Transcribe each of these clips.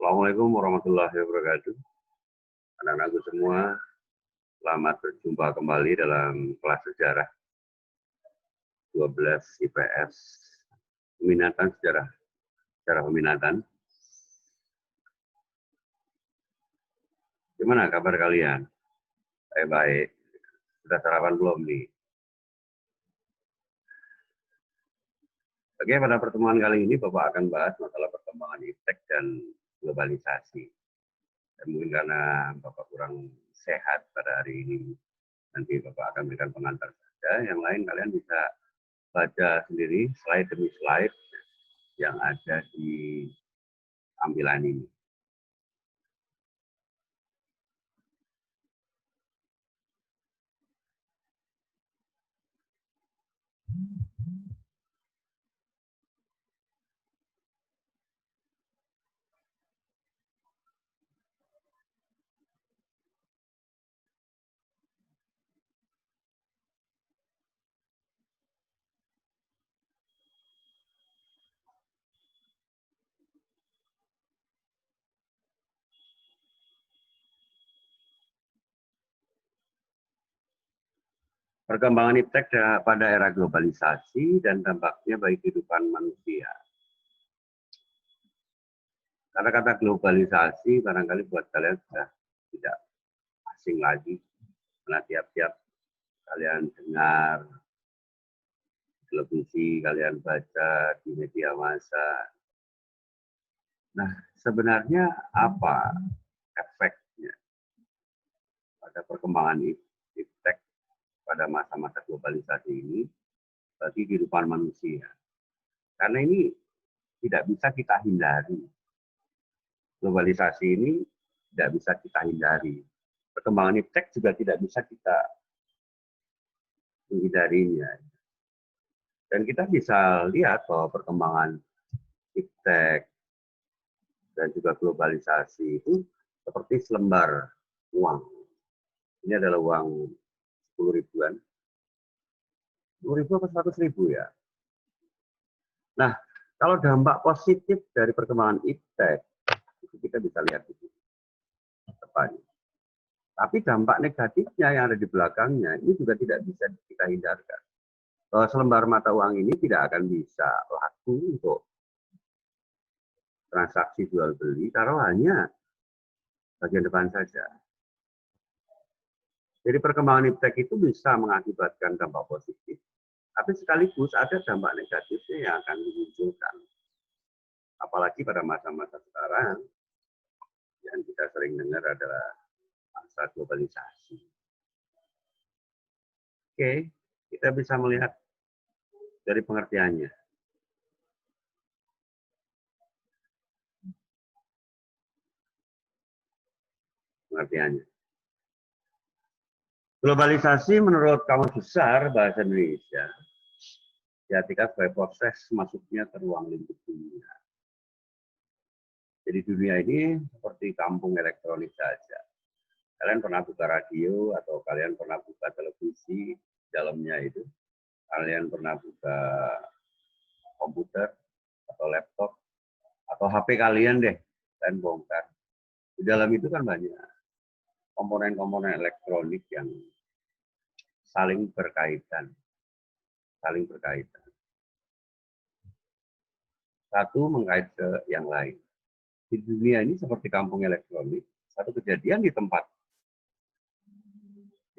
Assalamualaikum warahmatullahi wabarakatuh. Anak-anakku semua, selamat berjumpa kembali dalam kelas sejarah 12 IPS peminatan sejarah peminatan. Gimana kabar kalian? Baik. Sudah sarapan belum nih? Oke, pada pertemuan kali ini Bapak akan bahas masalah perkembangan iptek dan globalisasi. Dan mungkin karena Bapak kurang sehat pada hari ini, nanti Bapak akan berikan pengantar saja. Yang lain kalian bisa baca sendiri slide demi slide yang ada di tampilan ini. Perkembangan iptek pada era globalisasi dan dampaknya bagi kehidupan manusia. Kata-kata globalisasi barangkali buat kalian sudah tidak asing lagi, karena tiap-tiap kalian dengar televisi, kalian baca di media massa. Nah, sebenarnya apa efeknya pada perkembangan iptek pada masa-masa globalisasi ini bagi kehidupan manusia? Karena ini tidak bisa kita hindari. Globalisasi ini tidak bisa kita hindari. Perkembangan iptek juga tidak bisa kita menghindarinya. Dan kita bisa lihat bahwa perkembangan iptek dan juga globalisasi itu seperti selembar uang. Ini adalah uang 10 ribuan. 10 ribu atau 100 ribu ya. Nah, kalau dampak positif dari perkembangan iptek, itu kita bisa lihat di sini. Depannya. Tapi dampak negatifnya yang ada di belakangnya, ini juga tidak bisa kita hindarkan. Bahwa selembar mata uang ini tidak akan bisa laku untuk transaksi jual beli taruhannya bagian depan saja. Jadi perkembangan iptek itu bisa mengakibatkan dampak positif, tapi sekaligus ada dampak negatifnya yang akan dimunculkan. Apalagi pada masa-masa sekarang yang kita sering dengar adalah masa globalisasi. Oke, kita bisa melihat dari pengertiannya. Globalisasi menurut Kamus Besar Bahasa Indonesia diartikan sebagai proses masuknya ke ruang lingkup dunia. Jadi dunia ini seperti kampung elektronik saja. Kalian pernah buka radio atau kalian pernah buka televisi, dalamnya itu. Kalian pernah buka komputer atau laptop atau HP kalian deh, dan bongkar. Di dalam itu kan banyak komponen-komponen elektronik yang saling berkaitan. Satu mengait ke yang lain. Di dunia ini seperti kampung elektronik, satu kejadian di tempat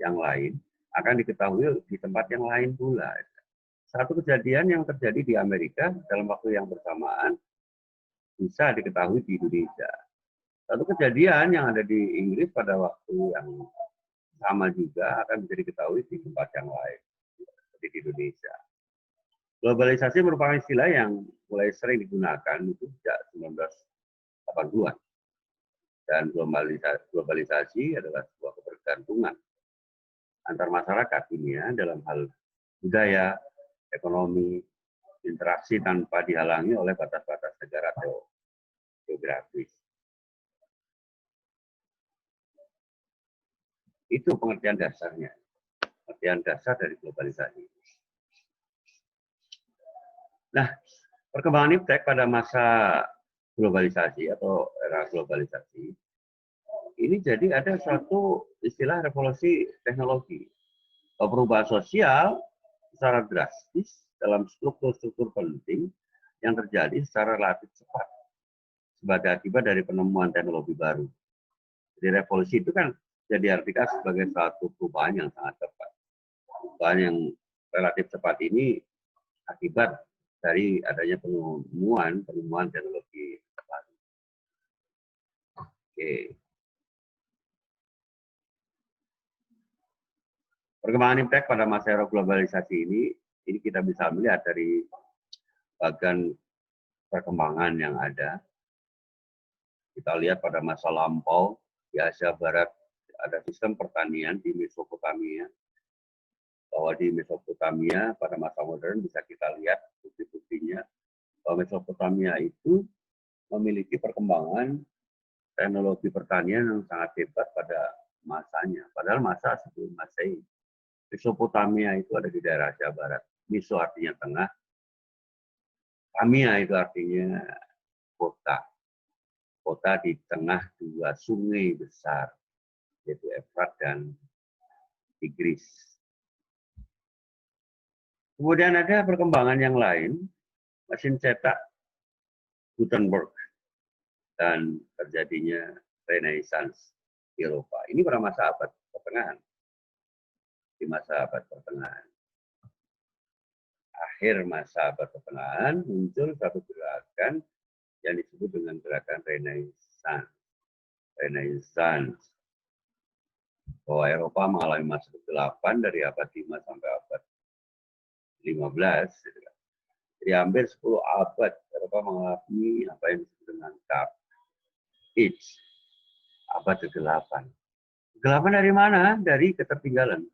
yang lain akan diketahui di tempat yang lain pula. Satu kejadian yang terjadi di Amerika dalam waktu yang bersamaan bisa diketahui di Indonesia. Satu kejadian yang ada di Inggris pada waktu yang sama juga akan bisa diketahui di tempat yang lain, seperti di Indonesia. Globalisasi merupakan istilah yang mulai sering digunakan itu sejak 1980-an. Dan globalisasi adalah sebuah ketergantungan antar masyarakat dunia dalam hal budaya, ekonomi, interaksi tanpa dihalangi oleh batas-batas negara atau geografis. Itu pengertian dasarnya, pengertian dasar dari globalisasi. Nah, perkembangan iptek pada masa globalisasi atau era globalisasi, ini jadi ada suatu istilah revolusi teknologi. Perubahan sosial secara drastis dalam struktur-struktur penting yang terjadi secara relatif cepat sebagai akibat dari penemuan teknologi baru. Jadi revolusi itu kan jadi artikan sebagai satu perubahan yang sangat cepat. Perubahan yang relatif cepat ini akibat dari adanya penemuan teknologi baru. Oke. Perkembangan impact pada masa era globalisasi ini kita bisa melihat dari bagian perkembangan yang ada. Kita lihat pada masa lampau di Asia Barat ada sistem pertanian di Mesopotamia. Bahwa di Mesopotamia pada masa modern bisa kita lihat bukti-buktinya bahwa Mesopotamia itu memiliki perkembangan teknologi pertanian yang sangat hebat pada masanya. Padahal masa sebelum Masehi. Mesopotamia itu ada di daerah Asia Barat. Meso artinya tengah. Tamia itu artinya kota. Kota di tengah dua sungai besar, yaitu Efrat dan Tigris. Kemudian ada perkembangan yang lain, mesin cetak Gutenberg, dan terjadinya Renaissance di Eropa. Ini pada masa abad pertengahan. Di masa abad pertengahan. Akhir masa abad pertengahan muncul satu gerakan yang disebut dengan gerakan Renaissance. Renaissance. Bahwa Eropa mengalami masa ke-8 dari abad 5 sampai abad 15. Jadi hampir 10 abad Eropa mengalami apa yang disebut dengan Dark Age. Abad ke-8. Kegelapan dari mana? Dari ketertinggalan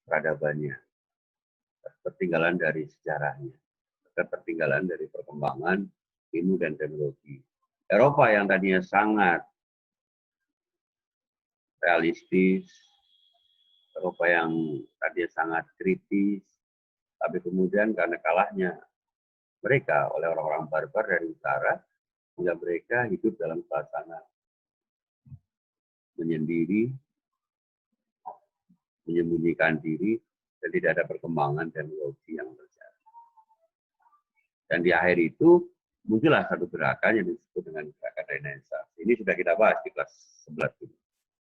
peradabannya. Ketertinggalan dari sejarahnya. Ketertinggalan dari perkembangan ilmu dan teknologi. Eropa yang tadinya sangat realistis, Eropa yang tadinya sangat kritis, tapi kemudian karena kalahnya mereka oleh orang-orang barbar dari utara, sehingga mereka hidup dalam suasana menyendiri, menyembunyikan diri, dan tidak ada perkembangan teknologi yang terjadi. Dan di akhir itu, muncullah satu gerakan yang disebut dengan gerakan Renaissance. Ini sudah kita bahas di kelas 11 ini.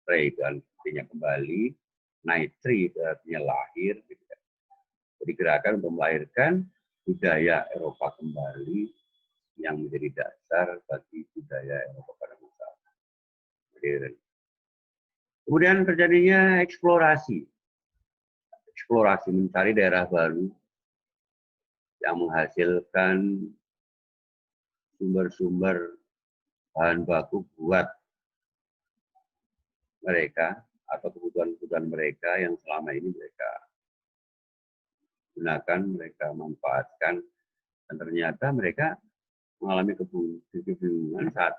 Re itu artinya kembali, naitri itu artinya lahir. Jadi gerakan untuk melahirkan budaya Eropa kembali yang menjadi dasar bagi budaya Eropa pada masa modern. Kemudian terjadinya eksplorasi. Eksplorasi mencari daerah baru yang menghasilkan sumber-sumber bahan baku buat mereka atau kebutuhan-kebutuhan mereka yang selama ini mereka gunakan, mereka manfaatkan, dan ternyata mereka mengalami kebingungan saat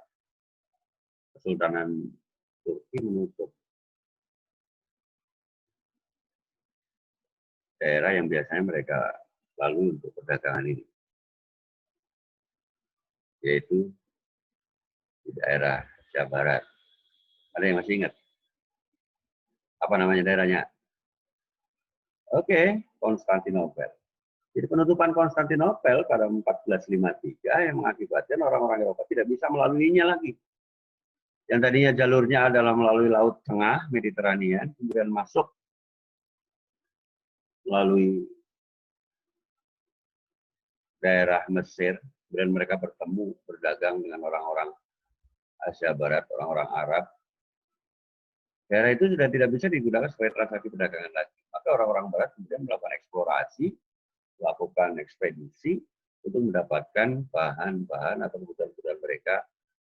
Kesultanan Turki menutup daerah yang biasanya mereka lalui untuk perdagangan ini, yaitu di daerah Asia Barat. Ada yang masih ingat? Apa namanya daerahnya? Oke, Konstantinopel. Jadi penutupan Konstantinopel pada 1453 yang mengakibatkan orang-orang Eropa tidak bisa melaluinya lagi. Yang tadinya jalurnya adalah melalui Laut Tengah, Mediterania, kemudian masuk melalui daerah Mesir, kemudian mereka bertemu, berdagang dengan orang-orang Asia Barat, orang-orang Arab. Daerah itu sudah tidak bisa digunakan sebagai transaksi perdagangan lagi. Maka orang-orang Barat kemudian melakukan eksplorasi, melakukan ekspedisi untuk mendapatkan bahan-bahan atau kebutuhan-kebutuhan mereka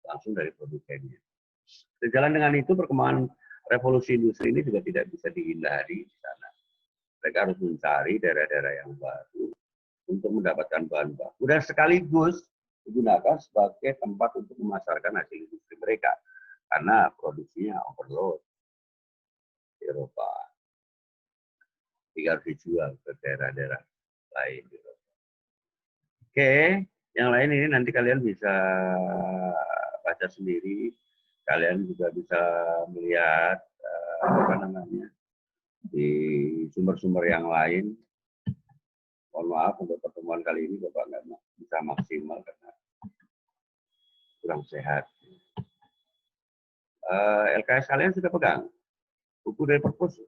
langsung dari produsennya. Sejalan dengan itu, perkembangan revolusi industri ini juga tidak bisa dihindari di sana. Mereka harus mencari daerah-daerah yang baru untuk mendapatkan bahan baku dan sekaligus digunakan sebagai tempat untuk memasarkan hasil industri mereka karena produksinya overload di Eropa. Jika harus dijual ke daerah-daerah lain. Oke, Yang lain ini nanti kalian bisa baca sendiri, kalian juga bisa melihat apa namanya di sumber-sumber yang lain. Mohon maaf untuk pertemuan kali ini Bapak nggak bisa maksimal karena kurang sehat. LKS kalian sudah pegang, buku dari perpus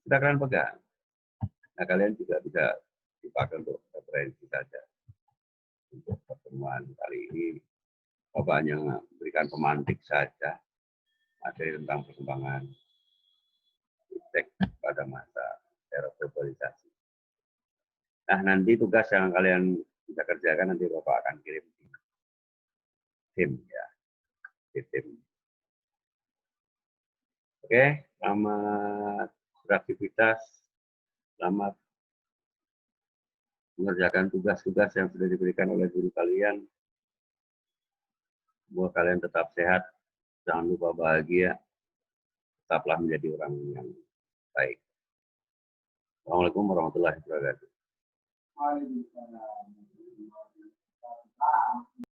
sudah kalian pegang. Nah kalian juga bisa dipakai untuk referensi saja. Untuk pertemuan kali ini Bapak hanya memberikan pemantik saja materi tentang perkembangan iptek pada masa era globalisasi. Nah nanti tugas yang kalian bisa kerjakan nanti Bapak akan kirim di tim ya, di tim. Oke, selamat beraktivitas, selamat mengerjakan tugas-tugas yang sudah diberikan oleh guru kalian. Semoga kalian tetap sehat, jangan lupa bahagia, tetaplah menjadi orang yang baik. Assalamualaikum warahmatullahi wabarakatuh.